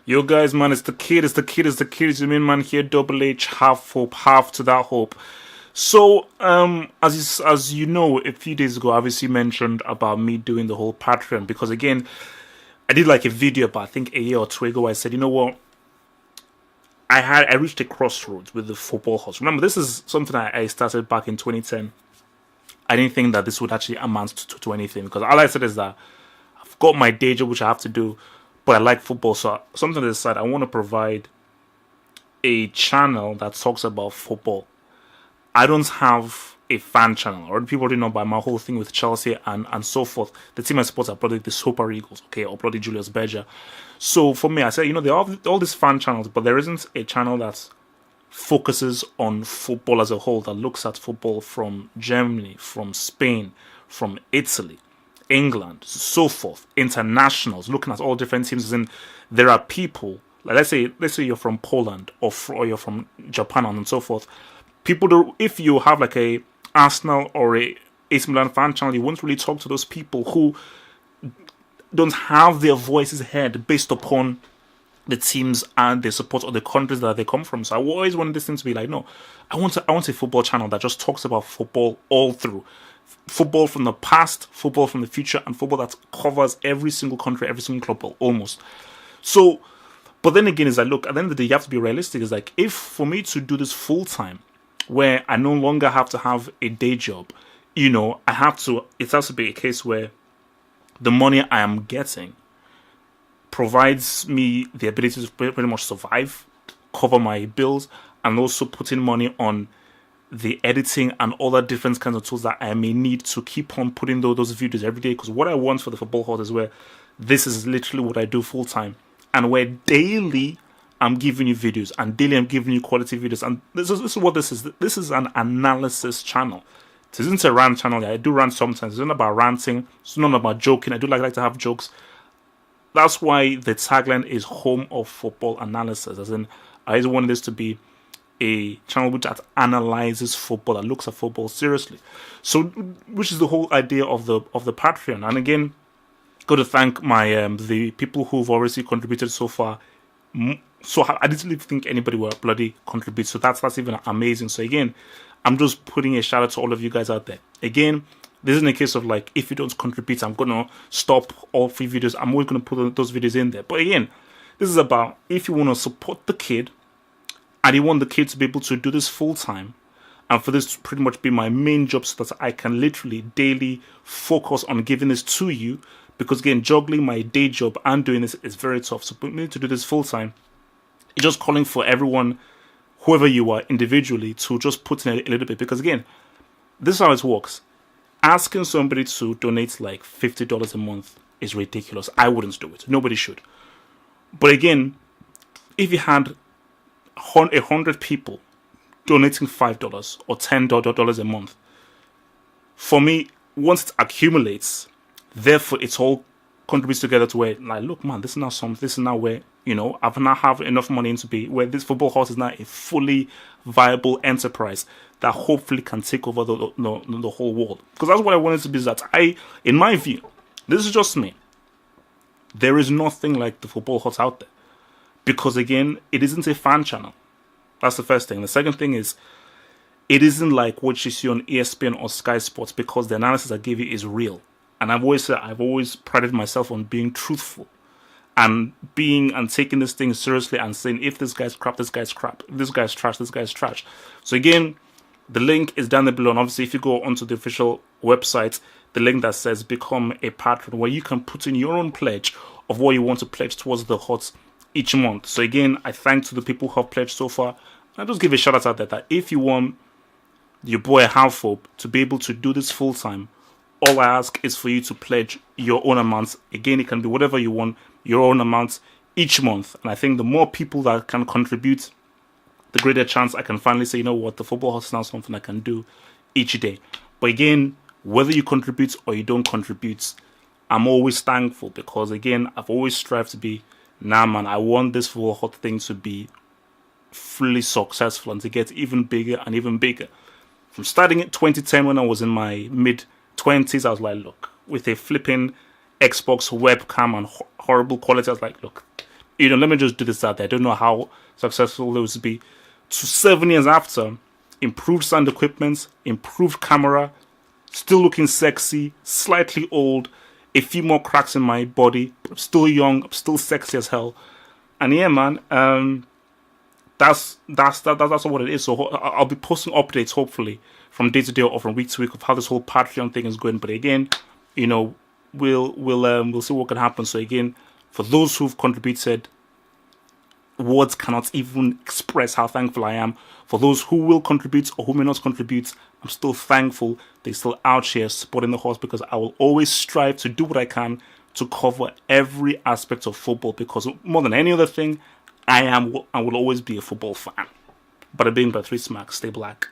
Yo guys, man, it's the kid, it's the kid, it's the kid, it's the main man here, Double H, half hope, half to that hope. So, as you know, a few days ago, I obviously mentioned about me doing the whole Patreon, because again, I did like a video about, I think a year or two ago, I said, you know what, I reached a crossroads with the football horse. Remember, this is something I started back in 2010. I didn't think that this would actually amount to anything, because all I said is that I've got my day job, which I have to do, but I like football, so something to decide. I want to provide a channel that talks about football. I don't have a fan channel, or people already know about my whole thing with Chelsea and so forth. The team I support are probably the Super Eagles, okay, or probably Julius Berger. So for me, I said, you know, there are all these fan channels, but there isn't a channel that focuses on football as a whole, that looks at football from Germany, from Spain, from Italy, England, so forth, internationals, looking at all different teams. And there are people, like let's say you're from Poland or you're from Japan and so forth. People do, if you have like a Arsenal or a AC Milan fan channel, you won't really talk to those people who don't have their voices heard based upon the teams and the support or the countries that they come from. So I always wanted this thing to be like, no, I want a football channel that just talks about football all through. Football from the past, football from the future, and football that covers every single country, every single club, almost. So, but then again, is like, look, at the end of the day, you have to be realistic. It's like, if for me to do this full time, where I no longer have to have a day job, you know, it has to be a case where the money I am getting provides me the ability to pretty much survive, cover my bills, and also put in money on the editing and other different kinds of tools that I may need to keep on putting those videos every day. Because what I want for the football hut is where this is literally what I do full time, and where daily I'm giving you videos, and daily I'm giving you quality videos. And this is what this is. This is an analysis channel. It isn't a rant channel. I do rant sometimes. It's not about ranting. It's not about joking. I do like to have jokes. That's why the tagline is Home of Football Analysis. As in, I just wanted this to be a channel that analyzes football, that looks at football seriously. So, which is the whole idea of the Patreon. And again, got to thank my the people who've obviously contributed so far. So I didn't think anybody will bloody contribute. So that's even amazing. So again, I'm just putting a shout out to all of you guys out there. Again, this isn't a case of like, if you don't contribute, I'm going to stop all free videos. I'm always going to put those videos in there. But again, this is about if you want to support the kid and you want the kid to be able to do this full time, and for this to pretty much be my main job so that I can literally daily focus on giving this to you. Because again, juggling my day job and doing this is very tough. So for me to do this full time, it's just calling for everyone, whoever you are individually, to just put in a little bit. Because again, this is how it works. Asking somebody to donate like $50 a month is ridiculous. I wouldn't do it. Nobody should. But again, if you had 100 people donating $5 or $10 a month, for me, once it accumulates, therefore it's all contributes together to where, like, look, man, this is now where, you know, I've now have enough money to be where this football horse is now a fully viable enterprise that hopefully can take over the whole world. Because that's what I wanted to be, is that in my view, this is just me, there is nothing like the football hut out there. Because again, it isn't a fan channel. That's the first thing. The second thing is, it isn't like what you see on ESPN or Sky Sports, because the analysis I give you is real. And I've always prided myself on being truthful and taking this thing seriously and saying, if this guy's crap, this guy's crap. If this guy's trash, this guy's trash. So again, the link is down there below. And obviously, if you go onto the official website, the link that says become a patron, where you can put in your own pledge of what you want to pledge towards the hut each month. So again, I thank to the people who have pledged so far. I'll just give a shout out that if you want your boy Halfhope to be able to do this full time, all I ask is for you to pledge your own amounts. Again, it can be whatever you want, your own amounts each month. And I think the more people that can contribute, the greater chance I can finally say, you know what, the football hut is now something I can do each day. But again, whether you contribute or you don't contribute, I'm always thankful, because again, I've always strived to be, nah man, I want this football hut thing to be fully successful and to get even bigger and even bigger. From starting in 2010 when I was in my mid-20s, I was like, look, with a flipping Xbox webcam and horrible quality, I was like, look, let me just do this out there. I don't know how successful it will be. So 7 years after, improved sound equipment, improved camera, still looking sexy, slightly old, a few more cracks in my body, but I'm still young, I'm still sexy as hell. And yeah, man, that's what it is. So I'll be posting updates, hopefully, from day to day or from week to week of how this whole Patreon thing is going. But again, we'll see what can happen. So again, for those who've contributed, words cannot even express how thankful I am. For those who will contribute or who may not contribute, I'm still thankful they're still out here supporting the horse, because I will always strive to do what I can to cover every aspect of football, because more than any other thing, I will always be a football fan. Bada bing, bada three smack, stay black.